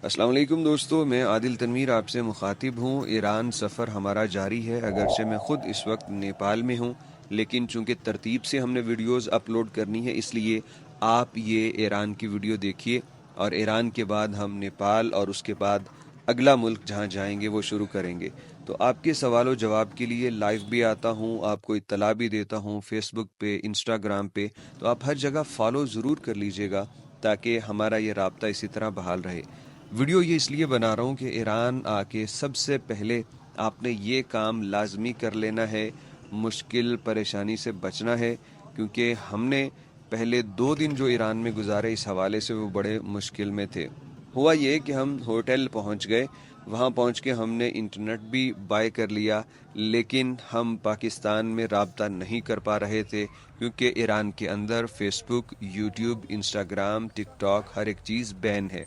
अस्सलाम वालेकुम दोस्तों, मैं आदिल तनवीर आपसे मुखातिब हूँ। ईरान सफ़र हमारा जारी है। अगरचे मैं ख़ुद इस वक्त नेपाल में हूँ, लेकिन चूँकि तरतीब से हमने वीडियोज़ अपलोड करनी है, इसलिए आप ये ईरान की वीडियो देखिए और ईरान के बाद हम नेपाल और उसके बाद अगला मुल्क जहाँ जाएंगे वो शुरू करेंगे। तो आपके सवालों जवाब के लिए लाइव भी आता हूँ, आपको इत्तला भी देता हूँ फेसबुक पे, इंस्टाग्राम पे। तो आप हर जगह फॉलो ज़रूर कर लीजिएगा ताकि हमारा ये राब्ता इसी तरह बहाल रहे। वीडियो ये इसलिए बना रहा हूँ कि ईरान आके सबसे पहले आपने ये काम लाजमी कर लेना है, मुश्किल परेशानी से बचना है, क्योंकि हमने पहले 2 दिन जो ईरान में गुजारे इस हवाले से वो बड़े मुश्किल में थे। हुआ ये कि हम होटल पहुंच गए, वहां पहुंच के हमने इंटरनेट भी बाय कर लिया, लेकिन हम पाकिस्तान में राब्ता नहीं कर पा रहे थे क्योंकि ईरान के अंदर फेसबुक, यूट्यूब, इंस्टाग्राम, टिकटॉक हर एक चीज़ बैन है।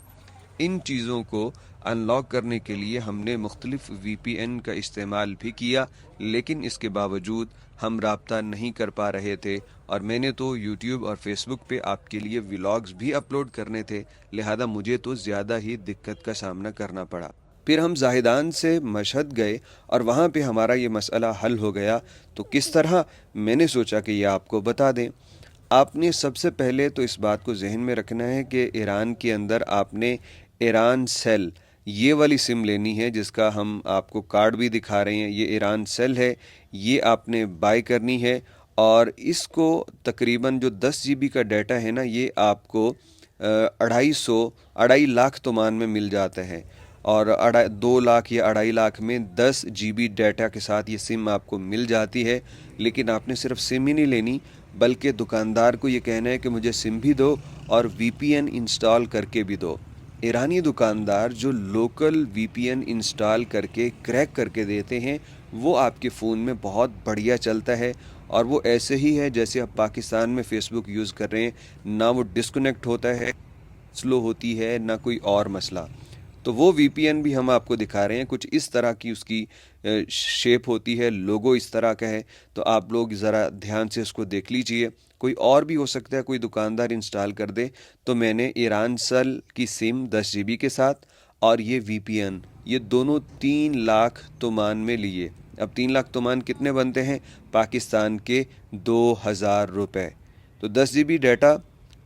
इन चीज़ों को अनलॉक करने के लिए हमने मुख्तलिफ VPN का इस्तेमाल भी किया, लेकिन इसके बावजूद हम राब्ता नहीं कर पा रहे थे। और मैंने तो YouTube और Facebook पे आपके लिए व्लॉग्स भी अपलोड करने थे, लिहाजा मुझे तो ज़्यादा ही दिक्कत का सामना करना पड़ा। फिर हम जाहिदान से मशहद गए और वहाँ पे हमारा ये मसला हल हो गया। तो किस तरह, मैंने सोचा कि ये आपको बता दें। आपने सबसे पहले तो इस बात को जहन में रखना है कि ईरान के अंदर आपने ईरान सेल ये वाली सिम लेनी है, जिसका हम आपको कार्ड भी दिखा रहे हैं। ये ईरान सेल है, ये आपने बाय करनी है। और इसको तकरीबन जो 10 GB का डाटा है ना, ये आपको 2.5 लाख तोमान में मिल जाता है। और 2 लाख या 2.5 लाख में 10 GB डाटा के साथ ये सिम आपको मिल जाती है। लेकिन आपने सिर्फ सिम ही नहीं लेनी, बल्कि दुकानदार को ये कहना है कि मुझे सिम भी दो और VPN इंस्टॉल करके भी दो। ईरानी दुकानदार जो लोकल VPN इंस्टॉल करके क्रैक करके देते हैं, वो आपके फ़ोन में बहुत बढ़िया चलता है। और वो ऐसे ही है जैसे आप पाकिस्तान में फ़ेसबुक यूज़ कर रहे हैं, ना वो डिस्कनेक्ट होता है, स्लो होती है, ना कोई और मसला। तो वो VPN भी हम आपको दिखा रहे हैं, कुछ इस तरह की उसकी शेप होती है, लोगो इस तरह का है। तो आप लोग ज़रा ध्यान से उसको देख लीजिए। कोई और भी हो सकता है, कोई दुकानदार इंस्टॉल कर दे। तो मैंने ईरान सेल की सिम 10 GB के साथ और ये VPN, ये दोनों 3 लाख तोमान में लिए। अब 3 लाख तोमान कितने बनते हैं? पाकिस्तान के 2000 रुपये। तो 10 GB डाटा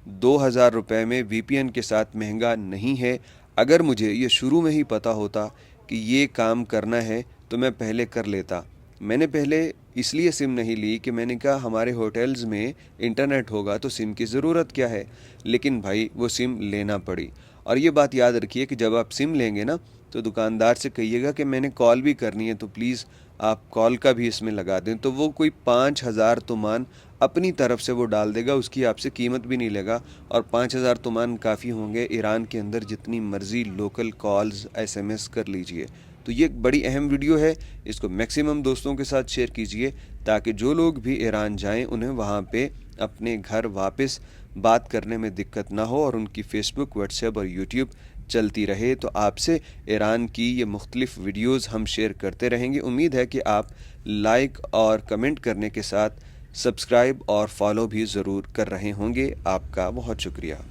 2000 रुपये में VPN के साथ महंगा नहीं है। अगर मुझे ये शुरू में ही पता होता कि ये काम करना है तो मैं पहले कर लेता। मैंने पहले इसलिए सिम नहीं ली कि मैंने कहा हमारे होटल्स में इंटरनेट होगा तो सिम की ज़रूरत क्या है। लेकिन भाई वो सिम लेना पड़ी। और ये बात याद रखिए कि जब आप सिम लेंगे ना, तो दुकानदार से कहिएगा कि मैंने कॉल भी करनी है, तो प्लीज़ आप कॉल का भी इसमें लगा दें। तो वो कोई 5000 तोमान अपनी तरफ से वो डाल देगा, उसकी आपसे कीमत भी नहीं लेगा। और 5000 तोमान काफ़ी होंगे, ईरान के अंदर जितनी मर्ज़ी लोकल कॉल्स SMS कर लीजिए। तो ये एक बड़ी अहम वीडियो है, इसको मैक्सिमम दोस्तों के साथ शेयर कीजिए ताकि जो लोग भी ईरान जाएं उन्हें वहाँ पे अपने घर वापस बात करने में दिक्कत ना हो और उनकी फेसबुक, व्हाट्सएप और यूट्यूब चलती रहे। तो आपसे ईरान की ये मुख्तलिफ वीडियोज़ हम शेयर करते रहेंगे। उम्मीद है कि आप लाइक और कमेंट करने के साथ सब्सक्राइब और फॉलो भी ज़रूर कर रहे होंगे। आपका बहुत शुक्रिया।